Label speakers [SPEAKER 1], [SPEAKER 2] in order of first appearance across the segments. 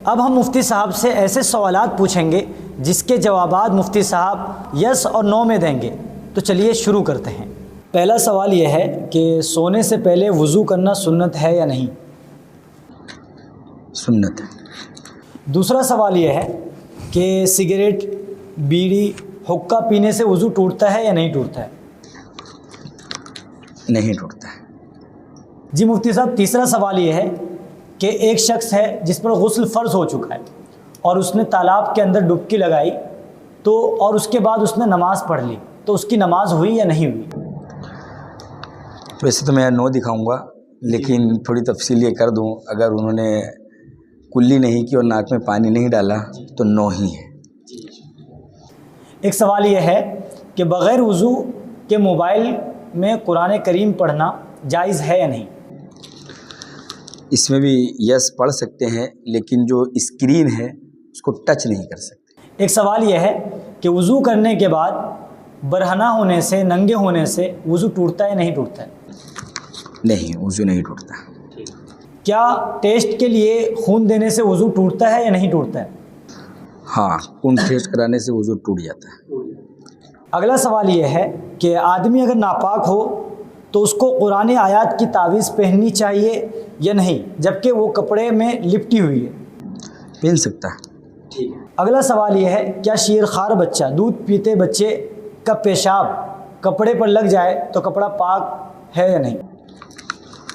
[SPEAKER 1] اب ہم مفتی صاحب سے ایسے سوالات پوچھیں گے جس کے جوابات مفتی صاحب یس اور نو میں دیں گے. تو چلیے شروع کرتے ہیں. پہلا سوال یہ ہے کہ سونے سے پہلے وضو کرنا سنت ہے یا نہیں؟
[SPEAKER 2] سنت ہے.
[SPEAKER 1] دوسرا سوال یہ ہے کہ سگریٹ، بیڑی، حقہ پینے سے وضو ٹوٹتا ہے یا نہیں ٹوٹتا ہے؟
[SPEAKER 2] نہیں ٹوٹتا ہے.
[SPEAKER 1] جی مفتی صاحب، تیسرا سوال یہ ہے کہ ایک شخص ہے جس پر غسل فرض ہو چکا ہے اور اس نے تالاب کے اندر ڈبکی لگائی تو اور اس کے بعد اس نے نماز پڑھ لی، تو اس کی نماز ہوئی یا نہیں ہوئی؟
[SPEAKER 2] ویسے تو میں نو دکھاؤں گا، لیکن تھوڑی تفصیل یہ کر دوں، اگر انہوں نے کلی نہیں کی اور ناک میں پانی نہیں ڈالا تو نو ہی ہے.
[SPEAKER 1] ایک سوال یہ ہے کہ بغیر وضو کے موبائل میں قرآن کریم پڑھنا جائز ہے یا نہیں؟
[SPEAKER 2] اس میں بھی یس پڑھ سکتے ہیں، لیکن جو اسکرین ہے اس کو ٹچ نہیں کر سکتے.
[SPEAKER 1] ایک سوال یہ ہے کہ وضو کرنے کے بعد برہنہ ہونے سے، ننگے ہونے سے وضو ٹوٹتا ہے یا نہیں ٹوٹتا ہے؟
[SPEAKER 2] نہیں، وضو نہیں ٹوٹتا.
[SPEAKER 1] کیا ٹیسٹ کے لیے خون دینے سے وضو ٹوٹتا ہے یا نہیں ٹوٹتا ہے؟
[SPEAKER 2] ہاں، خون ٹیسٹ کرانے سے وضو ٹوٹ جاتا ہے.
[SPEAKER 1] اگلا سوال یہ ہے کہ آدمی اگر ناپاک ہو تو اس کو قرآن آیات کی تعویذ پہننی چاہیے یا نہیں، جبکہ وہ کپڑے میں لپٹی ہوئی ہے؟
[SPEAKER 2] پہن سکتا ہے.
[SPEAKER 1] ٹھیک ہے. اگلا سوال یہ ہے کیا شیرخوار بچہ، دودھ پیتے بچے کا پیشاب کپڑے پر لگ جائے تو کپڑا پاک ہے یا نہیں؟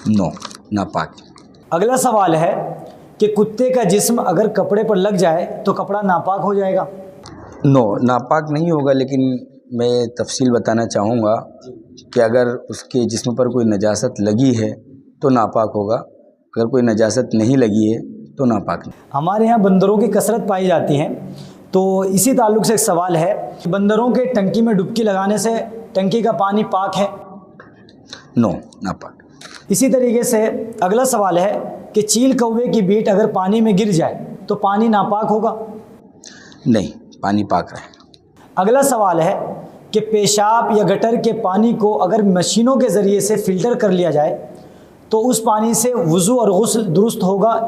[SPEAKER 2] نو، ناپاک.
[SPEAKER 1] اگلا سوال ہے کہ کتے کا جسم اگر کپڑے پر لگ جائے تو کپڑا ناپاک ہو جائے گا؟
[SPEAKER 2] نو، ناپاک نہیں ہوگا، لیکن میں تفصیل بتانا چاہوں گا کہ اگر اس کے جسم پر کوئی نجاست لگی ہے تو ناپاک ہوگا، اگر کوئی نجاست نہیں لگی ہے تو ناپاک نہیں.
[SPEAKER 1] ہمارے یہاں بندروں کی کثرت پائی جاتی ہے، تو اسی تعلق سے ایک سوال ہے کہ بندروں کے ٹنکی میں ڈبکی لگانے سے ٹنکی کا پانی پاک ہے؟
[SPEAKER 2] نو، ناپاک.
[SPEAKER 1] اسی طریقے سے اگلا سوال ہے کہ چیل کوے کی بیٹ اگر پانی میں گر جائے تو پانی ناپاک ہوگا؟
[SPEAKER 2] نہیں، پانی پاک رہے.
[SPEAKER 1] اگلا سوال ہے کہ پیشاب یا گٹر کے پانی کو اگر مشینوں کے ذریعے سے فلٹر کر لیا جائے تو اس پانی سے وضو اور غسل درست ہوگا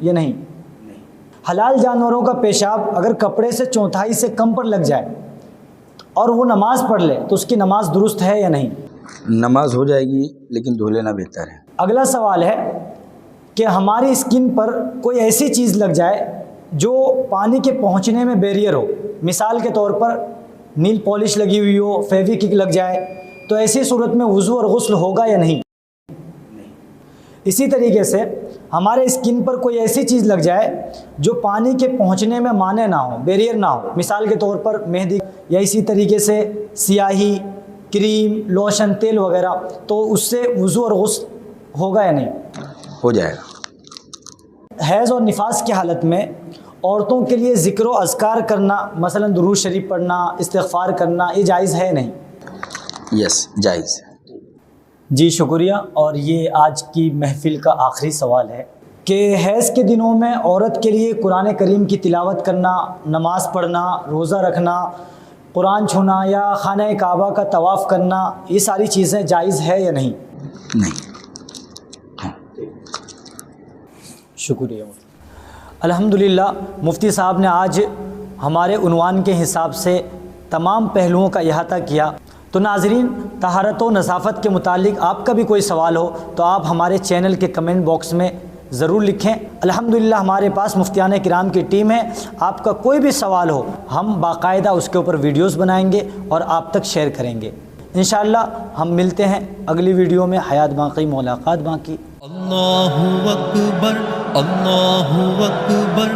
[SPEAKER 1] یا نہیں؟ حلال جانوروں کا پیشاب اگر کپڑے سے چوتھائی سے کم پر لگ جائے اور وہ نماز پڑھ لے تو اس کی نماز درست ہے یا نہیں؟
[SPEAKER 2] نماز ہو جائے گی، لیکن دھو لینا بہتر ہے.
[SPEAKER 1] اگلا سوال ہے کہ ہماری اسکن پر کوئی ایسی چیز لگ جائے جو پانی کے پہنچنے میں بیریئر ہو، مثال کے طور پر نیل پالش لگی ہوئی ہو، فیوی کک لگ جائے، تو ایسی صورت میں وضو اور غسل ہوگا یا نہیں؟ اسی طریقے سے ہمارے اسکن پر کوئی ایسی چیز لگ جائے جو پانی کے پہنچنے میں مانع نہ ہو، بیریئر نہ ہو، مثال کے طور پر مہندی یا اسی طریقے سے سیاہی، کریم، لوشن، تیل وغیرہ، تو اس سے وضو اور غسل ہوگا یا نہیں؟
[SPEAKER 2] ہو جائے گا.
[SPEAKER 1] حیض اور نفاس کی حالت میں عورتوں کے لیے ذکر و اذکار کرنا، مثلا درود شریف پڑھنا، استغفار کرنا، یہ جائز ہے نہیں؟
[SPEAKER 2] یس، جائز ہے.
[SPEAKER 1] جی شکریہ. اور یہ آج کی محفل کا آخری سوال ہے کہ حیض کے دنوں میں عورت کے لیے قرآن کریم کی تلاوت کرنا، نماز پڑھنا، روزہ رکھنا، قرآن چھونا یا خانہ کعبہ کا طواف کرنا، یہ ساری چیزیں جائز ہے یا نہیں؟
[SPEAKER 2] نہیں.
[SPEAKER 1] شکریہ. الحمدللہ مفتی صاحب نے آج ہمارے عنوان کے حساب سے تمام پہلوؤں کا احاطہ کیا. تو ناظرین، طہارت و نظافت کے متعلق آپ کا بھی کوئی سوال ہو تو آپ ہمارے چینل کے کمنٹ باکس میں ضرور لکھیں. الحمدللہ ہمارے پاس مفتیان کرام کی ٹیم ہے، آپ کا کوئی بھی سوال ہو ہم باقاعدہ اس کے اوپر ویڈیوز بنائیں گے اور آپ تک شیئر کریں گے. انشاءاللہ ہم ملتے ہیں اگلی ویڈیو میں. حیات باقی، ملاقات باقی.
[SPEAKER 3] اللہ اکبر، اللہ اکبر.